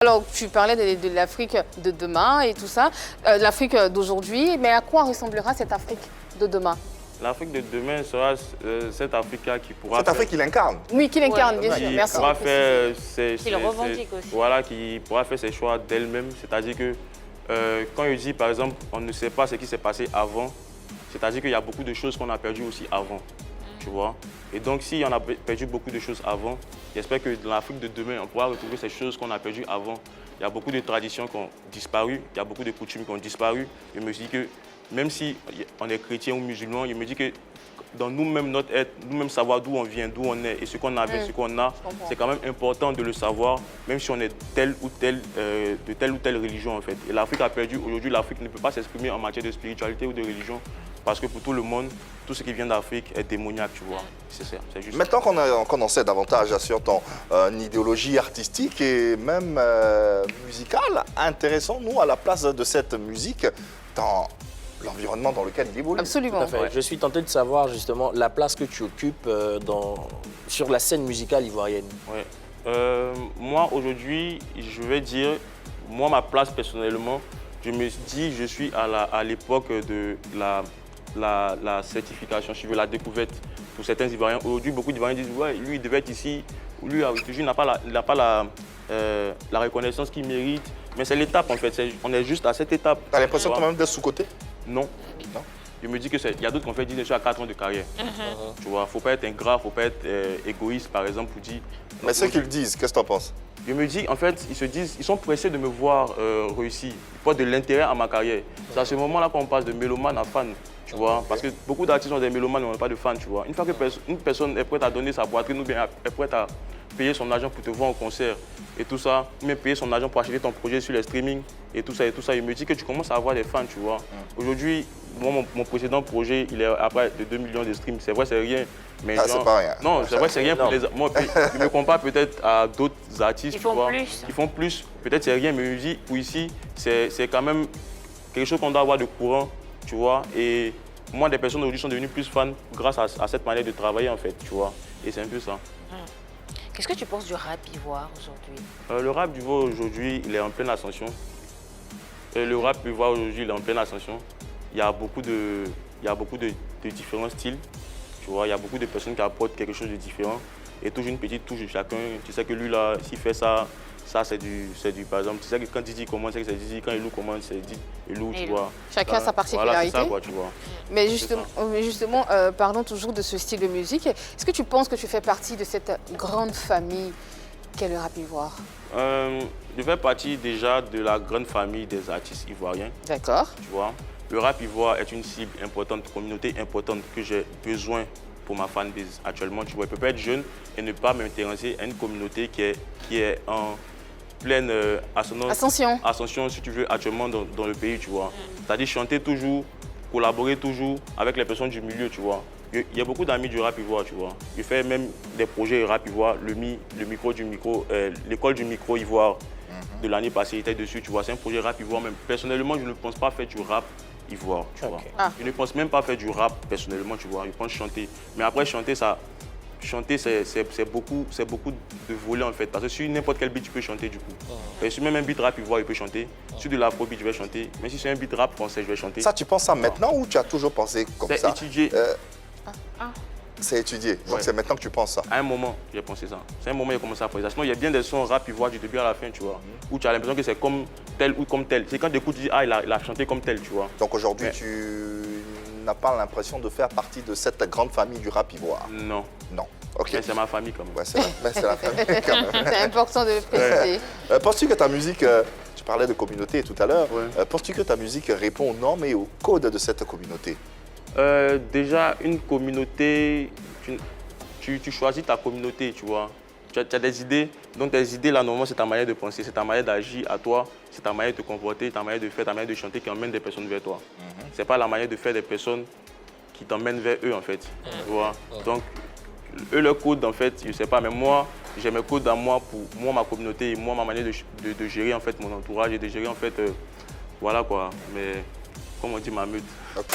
Alors, tu parlais de l'Afrique de demain et tout ça, l'Afrique d'aujourd'hui, mais à quoi ressemblera cette Afrique de demain? L'Afrique de demain sera cette Afrique qui pourra... Cette Afrique qu'il incarne. Oui, qu'il incarne, bien sûr, merci. Pourra faire Qu'il revendique aussi. Voilà, qui pourra faire ses choix d'elle-même. C'est-à-dire que quand je dis, par exemple, on ne sait pas ce qui s'est passé avant, c'est-à-dire qu'il y a beaucoup de choses qu'on a perdues aussi avant, tu vois. Et donc, si on a perdu beaucoup de choses avant, j'espère que dans l'Afrique de demain, on pourra retrouver ces choses qu'on a perdues avant. Il y a beaucoup de traditions qui ont disparu, il y a beaucoup de coutumes qui ont disparu. Je me dis que même si on est chrétien ou musulman, je me dis que dans nous-mêmes, notre être, nous-mêmes savoir d'où on vient, d'où on est et ce qu'on avait, ce qu'on a, c'est quand même important de le savoir, même si on est de telle ou telle religion en fait. Et l'Afrique a perdu, aujourd'hui l'Afrique ne peut pas s'exprimer en matière de spiritualité ou de religion, parce que pour tout le monde, tout ce qui vient d'Afrique est démoniaque, tu vois. C'est ça, c'est juste. Maintenant qu'on en sait davantage sur ton idéologie artistique et même musicale, intéressons-nous à la place de cette musique dans l'environnement dans lequel il évolue. Absolument. Tout à fait. Ouais. Je suis tenté de savoir justement la place que tu occupes sur la scène musicale ivoirienne. Ouais. Moi, aujourd'hui, je vais dire, moi, ma place personnellement, je me dis, je suis à l'époque de la certification, je veux la découverte pour certains Ivoiriens. Aujourd'hui, beaucoup d'Ivoiriens disent, ouais, lui, il devait être ici, ou lui, il n'a pas la reconnaissance qu'il mérite. Mais c'est l'étape, en fait. On est juste à cette étape. Tu as l'impression quand même d'être sous-côté? Non. Non. Je me dis qu'il y a d'autres qui ont fait 10 ans, je suis à 4 ans de carrière. Tu vois, faut pas être ingrat, faut pas être égoïste, par exemple, pour dire... Mais ceux qui le disent, qu'est-ce que tu en penses? Je me dis, en fait, ils sont pressés de me voir réussir. Ils portent de l'intérêt à ma carrière. C'est à ce moment-là qu'on passe de mélomane à fan, tu vois. Parce que beaucoup d'artistes ont des mélomanes, mais on n'a pas de fans, tu vois. Une fois qu'une personne est prête à donner sa poitrine ou bien est prête à payer son argent pour te voir en concert et tout ça, ou même payer son argent pour acheter ton projet sur les streamings et tout ça, il me dit que tu commences à avoir des fans, tu vois. Aujourd'hui, moi, mon précédent projet, il est après de 2 millions de streams. C'est vrai, c'est rien. Mais c'est pas rien. Non, c'est vrai, c'est rien pour les... Moi, je me compare peut-être à d'autres artistes, Ils tu font vois, plus. qui font plus. Peut-être c'est rien, mais je me dis, pour ici, c'est quand même quelque chose qu'on doit avoir de courant, tu vois. Et moi, des personnes aujourd'hui sont devenues plus fans grâce à cette manière de travailler, en fait, tu vois. Et c'est un peu ça. Qu'est-ce que tu penses du rap ivoire aujourd'hui? Le rap du Ivoire aujourd'hui, il est en pleine ascension. Le rap du Ivoire aujourd'hui, il est en pleine ascension. Il y a beaucoup de différents styles. Tu vois, il y a beaucoup de personnes qui apportent quelque chose de différent. Et toujours une petite touche de chacun. Tu sais que lui, là, s'il fait ça, c'est du, par exemple, tu sais que quand Didi commence, c'est Didi. Quand Elou commence, c'est Elou, tu vois. Chacun a sa particularité. Voilà, c'est ça, quoi, tu vois. Mais justement, parlons toujours de ce style de musique. Est-ce que tu penses que tu fais partie de cette grande famille qu'est le rap ivoire? Je fais partie déjà de la grande famille des artistes ivoiriens. D'accord. Tu vois. Le rap ivoire est une cible importante, une communauté importante que j'ai besoin pour ma fanbase actuellement. Tu vois, je ne peux pas être jeune et ne pas m'intéresser à une communauté qui est en pleine ascension, si tu veux, actuellement dans le pays, tu vois. C'est-à-dire chanter toujours, collaborer toujours avec les personnes du milieu, tu vois. Il y a beaucoup d'amis du rap ivoire, tu vois. Je fais même des projets rap ivoire, l'école du micro ivoire de l'année passée était dessus, tu vois. C'est un projet rap ivoire, même personnellement, je ne pense pas faire du rap ivoire, tu vois. Je ne pense même pas faire du rap personnellement, tu vois. Je pense chanter. Mais après, chanter, c'est beaucoup de volets en fait. Parce que sur n'importe quel beat, tu peux chanter du coup. Et sur même un beat rap ivoire, je peux chanter. Sur de l'afrobeat, je vais chanter. Mais si c'est un beat rap français, je vais chanter. Ça, tu penses ça maintenant ou tu as toujours pensé comme ça? C'est étudié. C'est étudié, donc Ouais. c'est maintenant que tu penses ça. À un moment, j'ai pensé ça. C'est un moment, j'ai commencé à penser ça. Sinon, il y a bien des sons rap ivoire du début à la fin, tu vois. Où tu as l'impression que c'est comme tel ou comme tel. C'est quand tu écoutes, tu dis, ah, il a chanté comme tel, tu vois. Donc aujourd'hui, Ouais. tu n'as pas l'impression de faire partie de cette grande famille du rap ivoire? Non. Non. Ok. Mais c'est ma famille quand même. Ouais, c'est la famille quand même. C'est important de le préciser. Penses-tu que ta musique, tu parlais de communauté tout à l'heure, Ouais. penses-tu que ta musique répond aux normes et aux codes de cette communauté? Déjà, une communauté, tu choisis ta communauté, tu vois. Tu as des idées, donc tes idées là, normalement, c'est ta manière de penser, c'est ta manière d'agir à toi, c'est ta manière de te comporter, ta manière de faire, ta manière de chanter qui emmène des personnes vers toi. C'est pas la manière de faire des personnes qui t'emmènent vers eux, en fait. Tu vois. Donc, eux, leur code, en fait, je sais pas, mais moi, j'ai mes codes à moi pour moi, ma communauté et moi, ma manière de gérer, en fait, mon entourage et de gérer, en fait, voilà quoi. Mais, comme on dit, ma meute. Ok.